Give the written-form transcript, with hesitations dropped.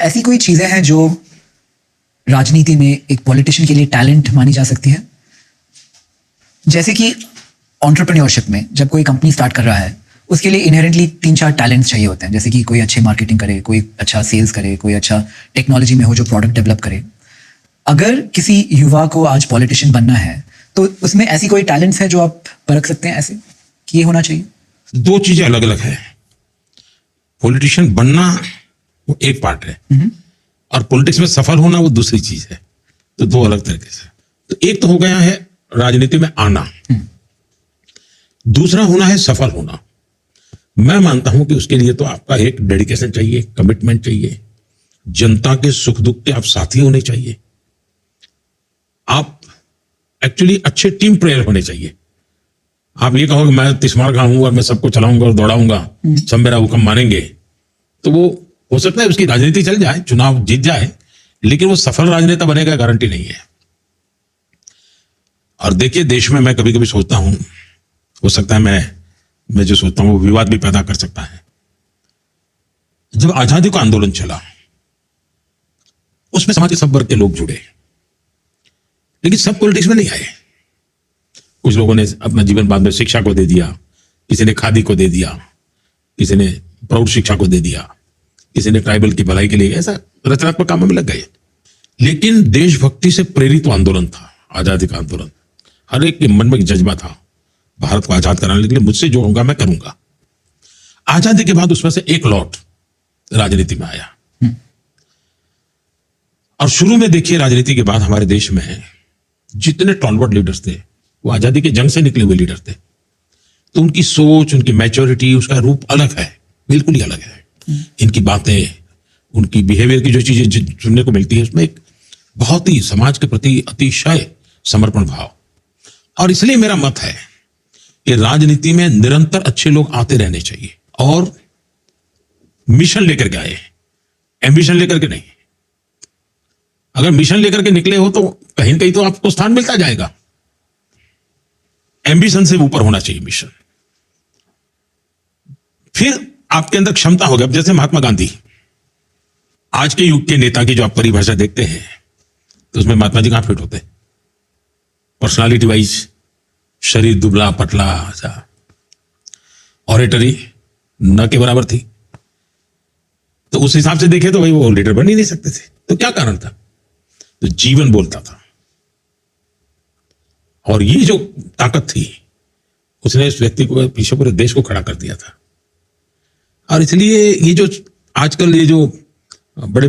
ऐसी कोई चीजें हैं जो राजनीति में एक पॉलिटिशियन के लिए टैलेंट मानी जा सकती है? जैसे कि एंटरप्रेन्योरशिप में जब कोई कंपनी स्टार्ट कर रहा है उसके लिए इनहेरेंटली 3-4 टैलेंट्स चाहिए होते हैं, जैसे कि कोई अच्छे मार्केटिंग करे, कोई अच्छा सेल्स करे, कोई अच्छा टेक्नोलॉजी में हो जो प्रोडक्ट डेवलप करे। अगर किसी युवा को आज पॉलिटिशियन बनना है तो उसमें ऐसी कोई टैलेंट्स है जो आप परख सकते हैं ऐसे कि ये होना चाहिए? दो चीजें अलग अलग है। पॉलिटिशियन बनना वो एक पार्ट है और पॉलिटिक्स में सफल होना वो दूसरी चीज है। तो दो अलग तरीके से। तो एक तो हो गया है राजनीति में आना, दूसरा होना है सफल होना। मैं मानता हूं कि उसके लिए तो आपका एक डेडिकेशन चाहिए, कमिटमेंट चाहिए, जनता के सुख दुख के आप साथी होने चाहिए, आप एक्चुअली अच्छे टीम प्लेयर होने चाहिए। आप ये कहो कि मैं तिस्मार खा हूं और मैं सबको चलाऊंगा और दौड़ाऊंगा, सब मेरा हुक्म मानेंगे, तो वो हो सकता है उसकी राजनीति चल जाए, चुनाव जीत जाए, लेकिन वो सफल राजनेता बनेगा गारंटी नहीं है। और देखिए देश में मैं कभी कभी सोचता हूं, हो सकता है मैं जो सोचता हूं वो विवाद भी पैदा कर सकता है। जब आजादी का आंदोलन चला उसमें समाज के सब वर्ग के लोग जुड़े, लेकिन सब पॉलिटिक्स में नहीं आए। कुछ लोगों ने अपना जीवन बाद में शिक्षा को दे दिया, किसी ने खादी को दे दिया, किसी ने प्रौढ़ शिक्षा को दे दिया, किसी ने ट्राइबल की भलाई के लिए ऐसा रचनात्मक कामों में लग गए। लेकिन देशभक्ति से प्रेरित आंदोलन था आजादी का आंदोलन। हर एक के मन में एक जज्बा था भारत को आजाद कराने के लिए मुझसे जो होगा मैं करूंगा। आजादी के बाद उसमें से एक लॉट राजनीति में आया। और शुरू में देखिए राजनीति के बाद हमारे देश में जितने टॉलवर्ड लीडर्स थे वो आजादी के जंग से निकले हुए लीडर थे। तो उनकी सोच, उनकी मैच्योरिटी, उसका रूप अलग है, बिल्कुल ही अलग है। इनकी बातें, उनकी बिहेवियर की जो चीजें सुनने को मिलती है उसमें एक बहुत ही समाज के प्रति अतिशय समर्पण भाव। और इसलिए मेरा मत है कि राजनीति में निरंतर अच्छे लोग आते रहने चाहिए और मिशन लेकर के आए, एम्बिशन लेकर के नहीं। अगर मिशन लेकर के निकले हो तो कहीं कहीं तो आपको स्थान मिलता जाएगा। एम्बिशन से ऊपर होना चाहिए मिशन। फिर आपके अंदर क्षमता होगी। अब जैसे महात्मा गांधी, आज के युग के नेता की जो आप परिभाषा देखते हैं तो उसमें महात्मा जी कहां फिट होते? पर्सनालिटी वाइज शरीर दुबला पतला, ऑरेटरी न के बराबर थी। तो उस हिसाब से देखे तो भाई वो लीडर बन ही नहीं सकते थे। तो क्या कारण था? तो जीवन बोलता था। और ये जो ताकत थी उसने इस व्यक्ति को पीछे पूरे देश को खड़ा कर दिया था। और इसलिए ये जो आजकल ये जो बड़े